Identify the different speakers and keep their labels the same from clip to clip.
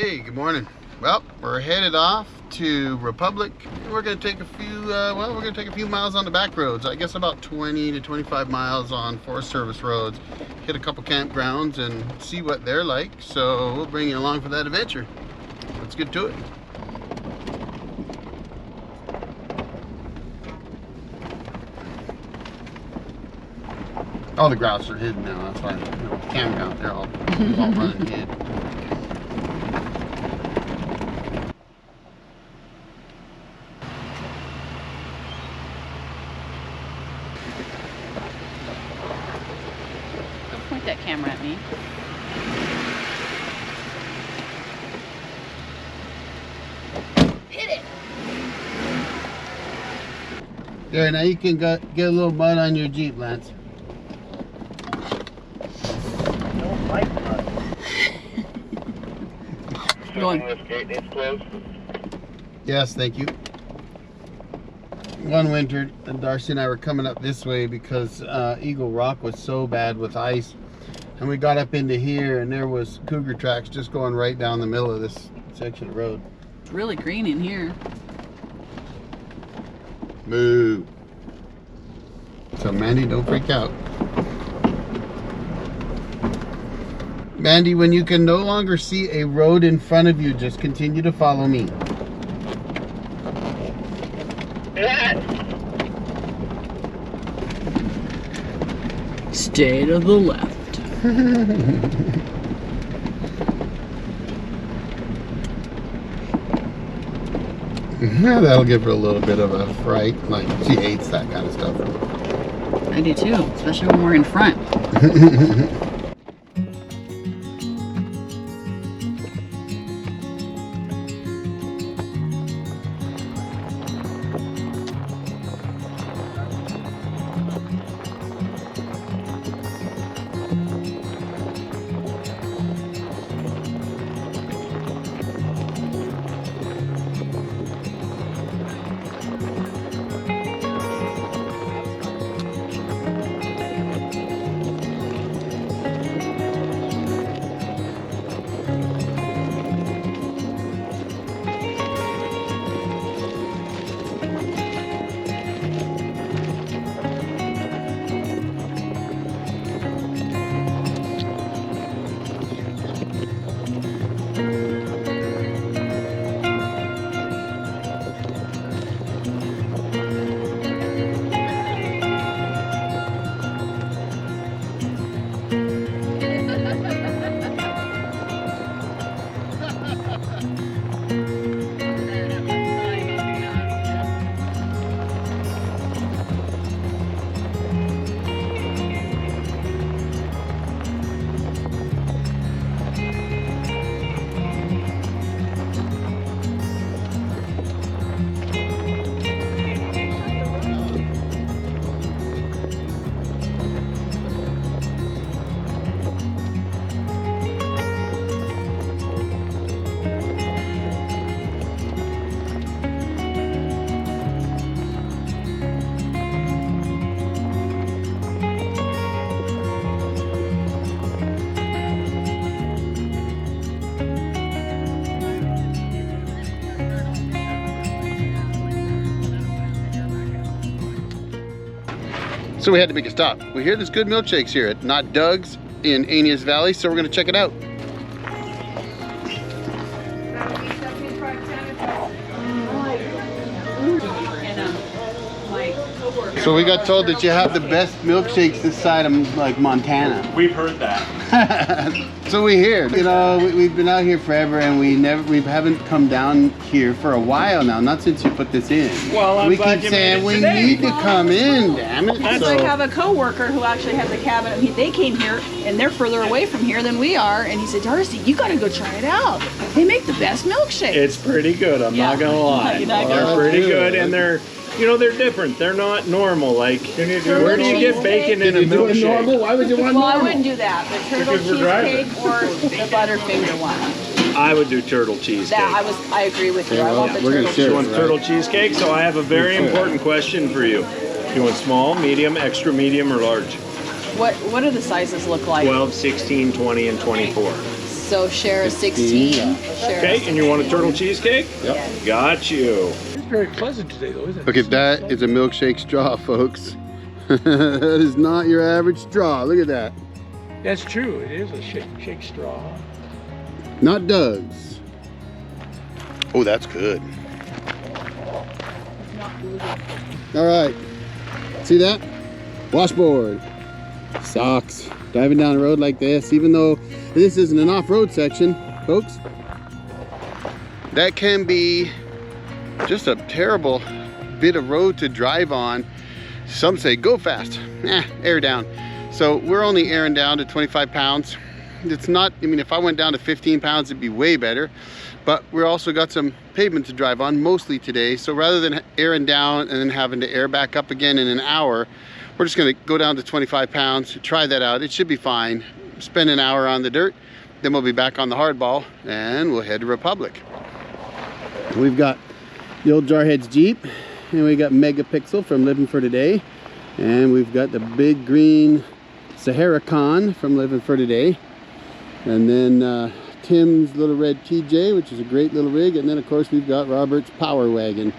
Speaker 1: Hey, good morning. Well, we're headed off to Republic. We're going to take a few, we're going to take a few miles on the back roads. I guess about 20 to 25 miles on Forest Service roads. Hit a couple campgrounds and see what they're like. So we'll bring you along for that adventure. Let's get to it. All the grouse are hidden now. That's why campground, they're all running hid.
Speaker 2: Point that camera at me. Hit it!
Speaker 1: There, now you can get a little mud on your Jeep, Lance.
Speaker 3: Don't like mud.
Speaker 2: Going.
Speaker 3: This gate is closed.
Speaker 1: Yes, thank you. One winter, Darcy and I were coming up this way because Eagle Rock was so bad with ice. And we got up into here and there was cougar tracks just going right down the middle of this section of road.
Speaker 2: It's really green in here.
Speaker 1: Moo. So Mandy, don't freak out. Mandy, when you can no longer see a road in front of you, just continue to follow me.
Speaker 2: Stay to the left.
Speaker 1: That'll give her a little bit of a fright. Like, she hates that kind of stuff.
Speaker 2: I do too, especially when we're in front.
Speaker 1: So we had to make a stop. We hear there's good milkshakes here at Not Doug's in Aeneas Valley, so we're gonna check it out. So we got told that you have the best milkshakes this side of like Montana.
Speaker 3: We've heard that.
Speaker 1: So we hear, you know, we've been out here forever and we haven't come down here for a while now, not since you put this in.
Speaker 3: Well,
Speaker 1: we keep saying we need to come in, damn it.
Speaker 2: That's like I have a coworker who actually has a cabin. They came here and they're further away from here than we are, and he said, Darcy, you gotta go try it out. They make the best milkshakes.
Speaker 4: It's pretty good, I'm not gonna lie. They're pretty good and they're, you know, they're different. They're not normal. Like, where do you get bacon in a milkshake?
Speaker 1: Why would you want
Speaker 2: Well,
Speaker 1: normal?
Speaker 2: I wouldn't do that. The turtle
Speaker 4: Because we're driving.
Speaker 2: cheesecake or the Butterfinger one.
Speaker 4: I would do turtle cheesecake.
Speaker 2: I agree with you. I want the
Speaker 1: we're gonna
Speaker 2: turtle
Speaker 1: share
Speaker 4: You
Speaker 1: it,
Speaker 4: want
Speaker 1: right?
Speaker 4: turtle cheesecake? So I have a very important question for you. You want small, medium, extra medium, or large?
Speaker 2: What do the sizes look like?
Speaker 4: 12, 16, 20, and 24.
Speaker 2: So share a 16.
Speaker 1: Yeah.
Speaker 2: Share
Speaker 4: Okay, and you want a turtle cheesecake?
Speaker 1: Yep.
Speaker 4: Got you.
Speaker 5: It's very pleasant today, though, isn't it?
Speaker 1: Look at that. It's a milkshake straw, folks. That is not your average straw. Look at that.
Speaker 5: That's true. It is a shake straw.
Speaker 1: Not Doug's. Oh, that's good. All right. See that? Washboard. Socks. Driving down the road like this, even though this isn't an off-road section, folks, that can be just a terrible bit of road to drive on. Some say go fast, air down. So we're only airing down to 25 pounds. It's not, I mean, if I went down to 15 pounds, it'd be way better. But we're also got some pavement to drive on mostly today. So rather than airing down and then having to air back up again in an hour, we're just gonna go down to 25 pounds, try that out. It should be fine. Spend an hour on the dirt, then we'll be back on the hardball and we'll head to Republic. We've got the old Jarhead's Jeep, and we got Megapixel from Living for Today, and we've got the big green Sahara Con from Living for Today, and then Tim's little red TJ, which is a great little rig, and then of course we've got Robert's Power Wagon.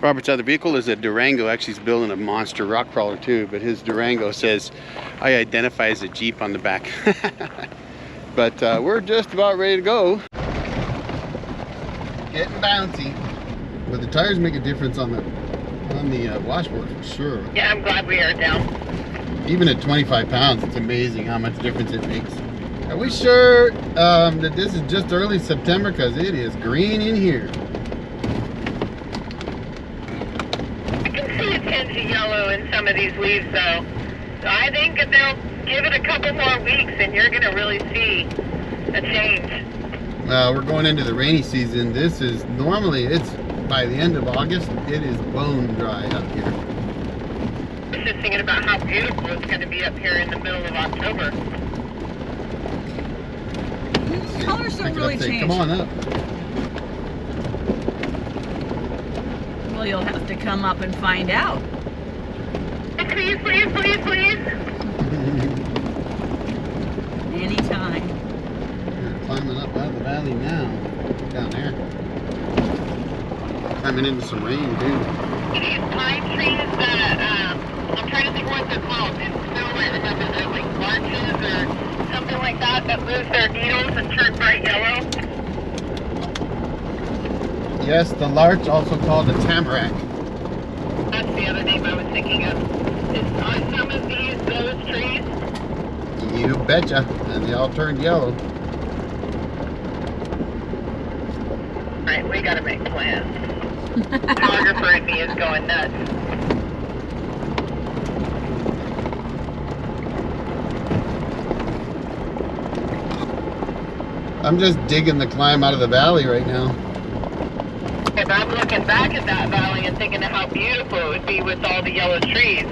Speaker 1: Robert's other vehicle is a Durango. Actually, he's building a monster rock crawler too, but his Durango says I identify as a Jeep on the back. But we're just about ready to go. Getting bouncy. But the tires make a difference on the washboard for sure.
Speaker 6: Yeah, I'm glad we are down.
Speaker 1: Even at 25 pounds, it's amazing how much difference it makes. Are we sure that this is just early September? Because it is green in here.
Speaker 6: I can see a tinge of yellow in some of these leaves, though. So I think that they'll give it a couple more weeks, and you're going to really see a change.
Speaker 1: We're going into the rainy season. This is normally, it's by the end of August, it is bone dry up here.
Speaker 6: I was just thinking about how beautiful it's going to be up here in the middle of October.
Speaker 2: The colors don't really change.
Speaker 1: Come on up.
Speaker 2: Well, you'll have to come up and find out.
Speaker 6: Please, please, please, please.
Speaker 2: Anytime.
Speaker 1: We're climbing up out of the valley now. Down there. Climbing into some rain, too.
Speaker 6: These pine trees that, I'm trying to think what they're called. And no, I remember they're like larches or something like that lose their needles and turn bright yellow.
Speaker 1: Yes, the larch, also called a tamarack.
Speaker 6: That's the other name I was thinking of. Are some of these those trees?
Speaker 1: You betcha. And they all turned yellow.
Speaker 6: Alright, we gotta make plans. The photographer in me is going nuts.
Speaker 1: I'm just digging the climb out of the valley right now.
Speaker 6: If I'm looking back at that valley and thinking of how beautiful it would be with all the yellow trees.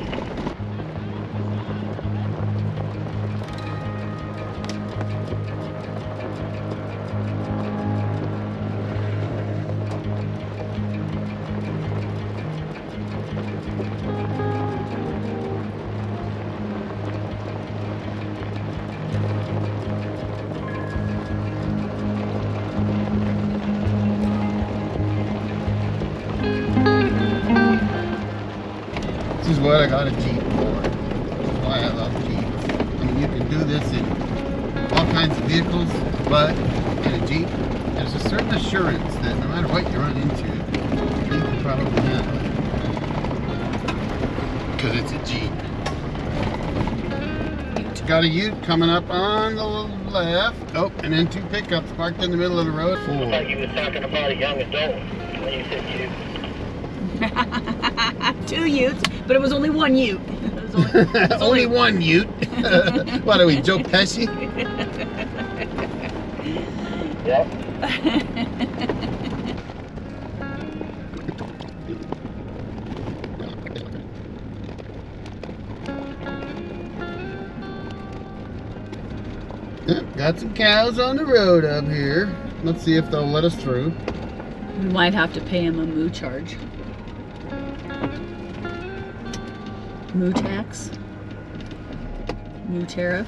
Speaker 1: This is what I got a Jeep for. This is why I love Jeeps. I mean, you can do this in all kinds of vehicles, but in a Jeep, there's a certain assurance that no matter what you run into, you can probably handle it. Because it's a Jeep. It's got a ute coming up on the left. Oh, and then two pickups parked in the middle of the road.
Speaker 3: I thought you were talking about a young adult when you said you.
Speaker 2: 2 utes, but it was only 1 ute. It was
Speaker 1: only one ute. What are we, Joe Pesci?
Speaker 3: Yep.
Speaker 1: Got some cows on the road up here. Let's see if they'll let us through.
Speaker 2: We might have to pay him a moo charge. Moo tax? New tariff.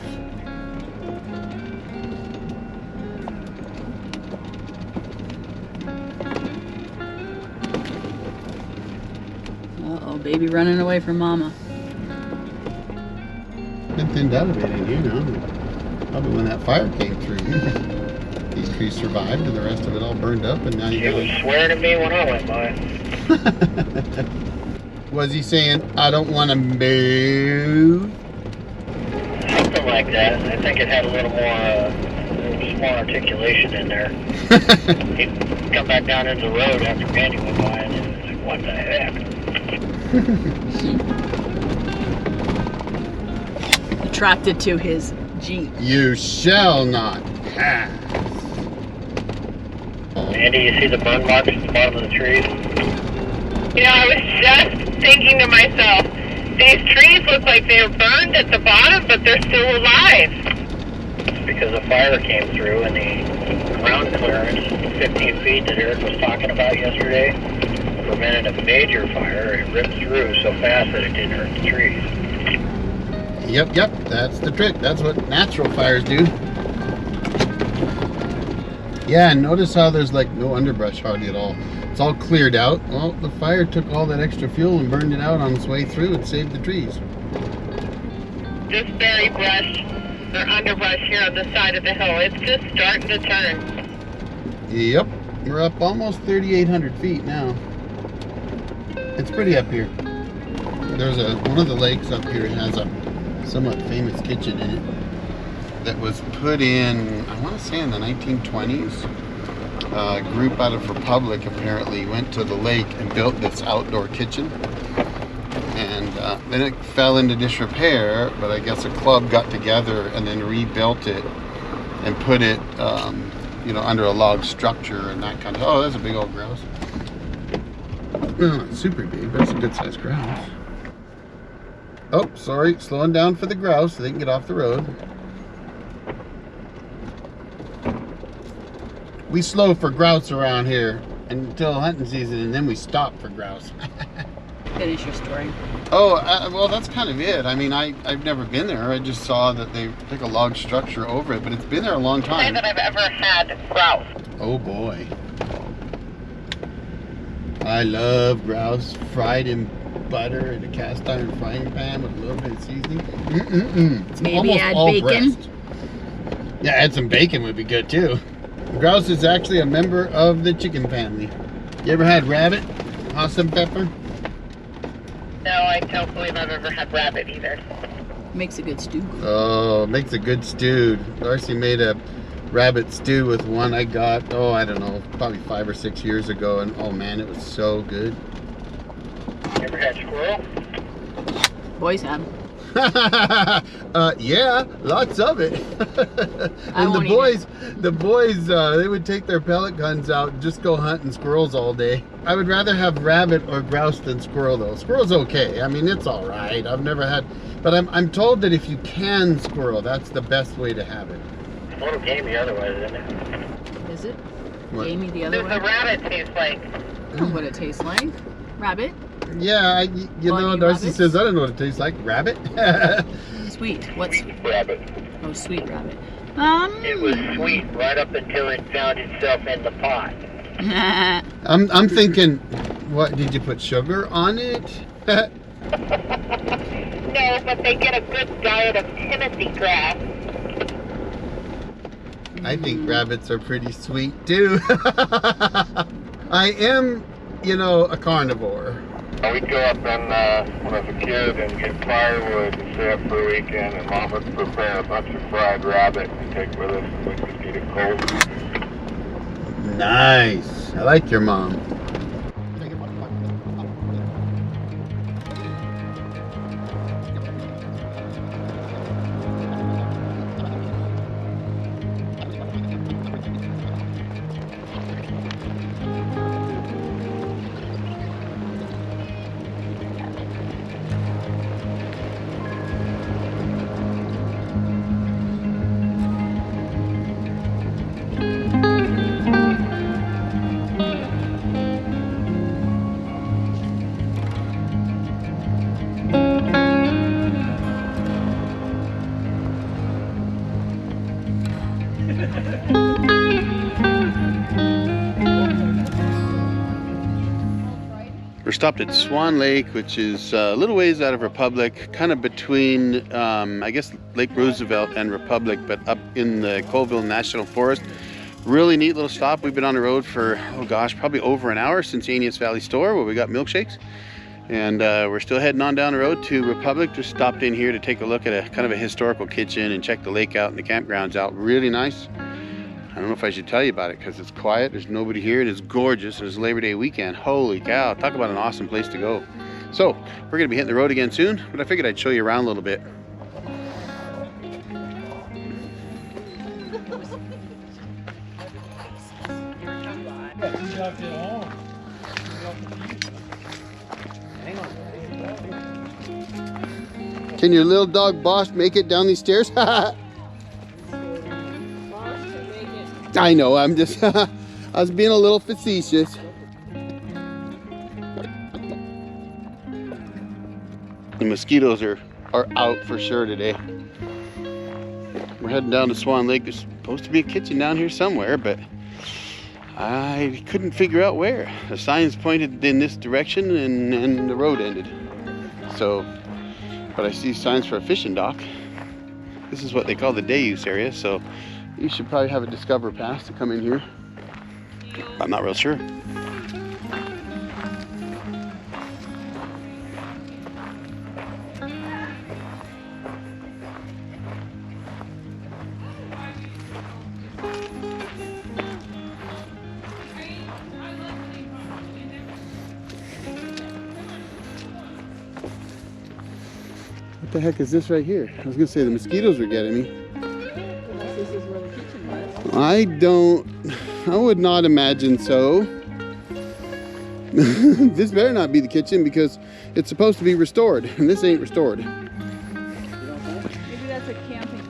Speaker 2: Uh-oh, baby running away from mama.
Speaker 1: Been thinned out a bit in here now. Probably when that fire came through. These trees survived and the rest of it all burned up, and now you
Speaker 3: He was swearing at me when I went by.
Speaker 1: Was he saying, I don't want to move?
Speaker 3: Something like that. I think it had a little more articulation in there. He'd come back down into the road after Randy went by, and it was like, what the heck?
Speaker 2: Attracted to his Jeep.
Speaker 1: You shall not pass.
Speaker 3: Andy, you see the burn marks at the bottom of the trees?
Speaker 6: You know, I was just thinking to myself, these trees look like they were burned at the bottom, but they're still alive.
Speaker 3: It's because a fire came through and the ground clearance, 15 feet that Eric was talking about yesterday, prevented a major fire. It ripped through so fast that it didn't hurt the trees.
Speaker 1: Yep, that's the trick. That's what natural fires do. Yeah, and notice how there's like no underbrush hardly at all. It's all cleared out. Well, the fire took all that extra fuel and burned it out on its way through and saved the trees.
Speaker 6: Just berry brush or underbrush here on the side of the hill. It's just starting to turn.
Speaker 1: Yep, we're up almost 3,800 feet now. It's pretty up here. There's one of the lakes up here has a somewhat famous kitchen in it that was put in, I want to say in the 1920s. A group out of Republic apparently went to the lake and built this outdoor kitchen, and then it fell into disrepair, but I guess a club got together and then rebuilt it and put it under a log structure and that kind of. Oh, that's a big old grouse. No, not super big, but it's a good sized grouse. Oh, sorry, slowing down for the grouse so they can get off the road. We slow for grouse around here until hunting season, and then we stop for grouse.
Speaker 2: Finish your story.
Speaker 1: Oh, well, that's kind of it. I mean, I've never been there. I just saw that they took a log structure over it, but it's been there a long
Speaker 6: Say
Speaker 1: time.
Speaker 6: that I've ever had grouse.
Speaker 1: Oh boy. I love grouse fried in butter in a cast iron frying pan with a little bit of seasoning. It's
Speaker 2: Maybe
Speaker 1: almost
Speaker 2: add
Speaker 1: all
Speaker 2: bacon.
Speaker 1: breast. Yeah, add some bacon would be good too. Grouse is actually a member of the chicken family. You ever had rabbit? Awesome pepper?
Speaker 6: No, I don't believe I've ever had rabbit either.
Speaker 2: Makes a good stew.
Speaker 1: Oh, makes a good stew. Darcy made a rabbit stew with one I got, I don't know, probably 5 or 6 years ago, and oh man, it was so good.
Speaker 3: You ever had squirrel?
Speaker 2: Boys have.
Speaker 1: Yeah, lots of it. And the boys, they would take their pellet guns out and just go hunting squirrels all day. I would rather have rabbit or grouse than squirrel though. Squirrel's okay. I mean, it's all right. I've never had, but I'm told that if you can squirrel, that's the best way to have it.
Speaker 3: It's a little gamey otherwise, isn't it?
Speaker 2: Is it?
Speaker 1: What?
Speaker 2: Gamey the other
Speaker 6: Does
Speaker 2: way?
Speaker 6: the rabbit taste like?
Speaker 2: I don't know what it tastes like. Rabbit?
Speaker 1: Yeah, you know, Darcy
Speaker 2: rabbits?
Speaker 1: says, I don't know what it tastes like. Rabbit?
Speaker 2: Sweet. What's
Speaker 3: Rabbit.
Speaker 2: Oh, sweet rabbit.
Speaker 3: It was sweet right up until it found itself in the pot.
Speaker 1: I'm thinking, what, did you put sugar on it?
Speaker 6: No, but they get a good diet of Timothy grass.
Speaker 1: I think rabbits are pretty sweet too. I am, a carnivore.
Speaker 7: We'd go up and, when I was a kid, and get firewood and stay up for a weekend, and Mom would prepare a bunch of fried rabbit and take with us, and we could eat it cold.
Speaker 1: Nice. I like your mom. We're stopped at Swan Lake, which is a little ways out of Republic, kind of between, I guess, Lake Roosevelt and Republic, but up in the Colville National Forest. Really neat little stop. We've been on the road for, oh gosh, probably over an hour since Anius Valley Store, where we got milkshakes. And we're still heading on down the road to Republic. Just stopped in here to take a look at a kind of a historical kitchen and check the lake out and the campgrounds out. Really nice. I don't know if I should tell you about it because it's quiet, there's nobody here, and it's gorgeous. It's Labor Day weekend. Holy cow, talk about an awesome place to go. So, we're gonna be hitting the road again soon, but I figured I'd show you around a little bit. Can your little dog Bosch make it down these stairs? I know, I'm just, I was being a little facetious. The mosquitoes are out for sure today. We're heading down to Swan Lake. There's supposed to be a kitchen down here somewhere, but I couldn't figure out where. The signs pointed in this direction and the road ended. So, but I see signs for a fishing dock. This is what they call the day use area, so you should probably have a Discover Pass to come in here. I'm not real sure. What the heck is this right here? I was gonna say the mosquitoes were getting me.
Speaker 2: This is where the kitchen was.
Speaker 1: I would not imagine so. This better not be the kitchen because it's supposed to be restored, and this ain't restored.
Speaker 2: Maybe that's a camping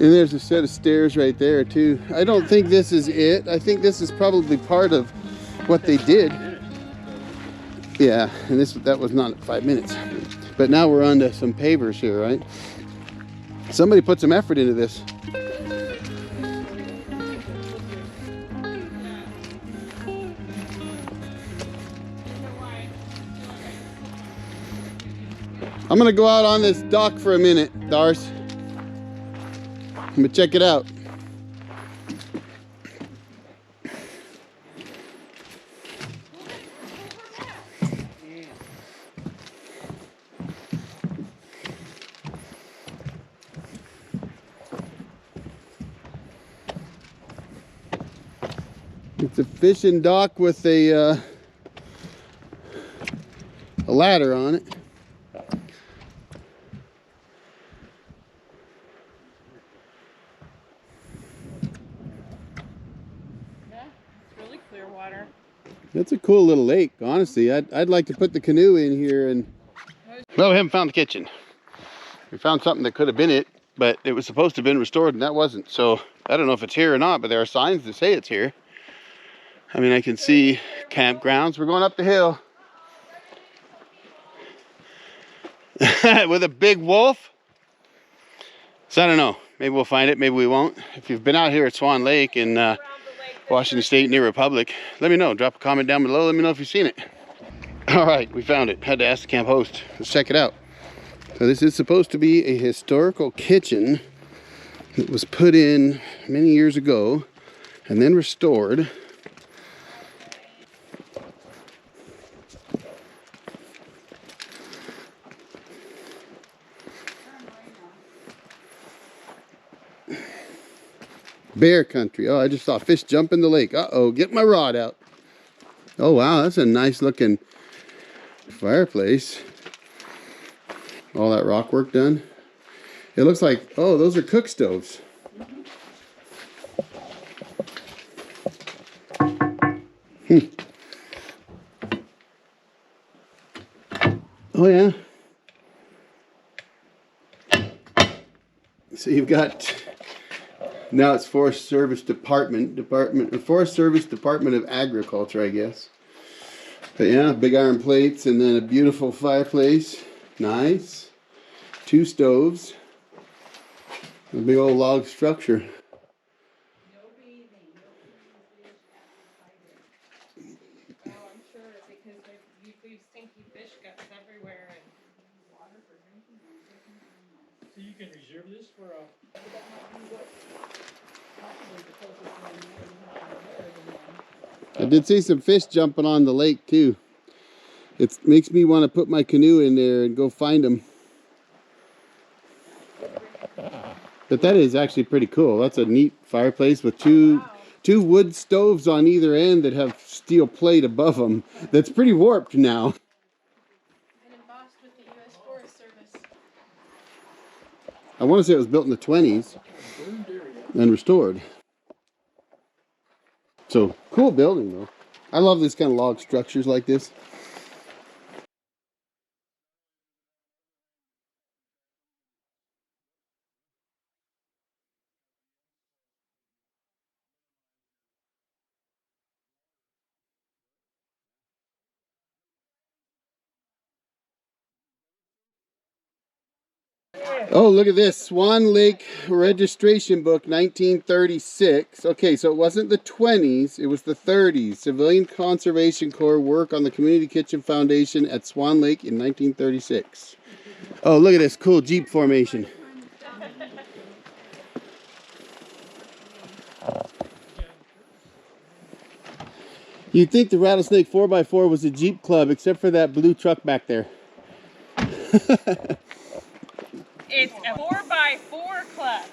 Speaker 1: And there's a set of stairs right there too. I don't think this is it. I think this is probably part of what they did. Yeah, and that was not 5 minutes. But now we're on to some pavers here, right? Somebody put some effort into this. I'm gonna go out on this dock for a minute, Darce. I'm gonna check it out. It's a fishing dock with a ladder on it. That's a cool little lake, honestly. I'd like to put the canoe in here and... Well, we haven't found the kitchen. We found something that could have been it, but it was supposed to have been restored and that wasn't. So I don't know if it's here or not, but there are signs that say it's here. I mean, I can see campgrounds. We're going up the hill. With a big wolf. So I don't know. Maybe we'll find it, maybe we won't. If you've been out here at Swan Lake in Washington State near Republic, let me know. Drop a comment down below. Let me know if you've seen it. All right, we found it. Had to ask the camp host. Let's check it out. So this is supposed to be a historical kitchen that was put in many years ago and then restored. Bear country. Oh, I just saw fish jump in the lake. Uh-oh, get my rod out. Oh, wow, that's a nice looking fireplace. All that rock work done. It looks like, oh, those are cook stoves. Oh, yeah. So you've got... Now it's Forest Service Department of Agriculture, I guess. But yeah, big iron plates and then a beautiful fireplace. Nice. 2 stoves. A big old log structure.
Speaker 5: So you can reserve this for a...
Speaker 1: I did see some fish jumping on the lake too. It makes me want to put my canoe in there and go find them. But that is actually pretty cool. That's a neat fireplace with two wood stoves on either end that have steel plate above them. That's pretty warped now.
Speaker 2: And embossed with the U.S. Forest Service.
Speaker 1: I want to say it was built in the 20s and restored. So, cool building though. I love this kind of log structures like this. Oh, look at this. Swan Lake registration book, 1936. Okay, so it wasn't the 20s, it was the 30s. Civilian Conservation Corps work on the Community Kitchen Foundation at Swan Lake in 1936. Oh, look at this cool Jeep formation. You'd think the Rattlesnake 4x4 was a Jeep club, except for that blue truck back there.
Speaker 6: It's a 4x4 club.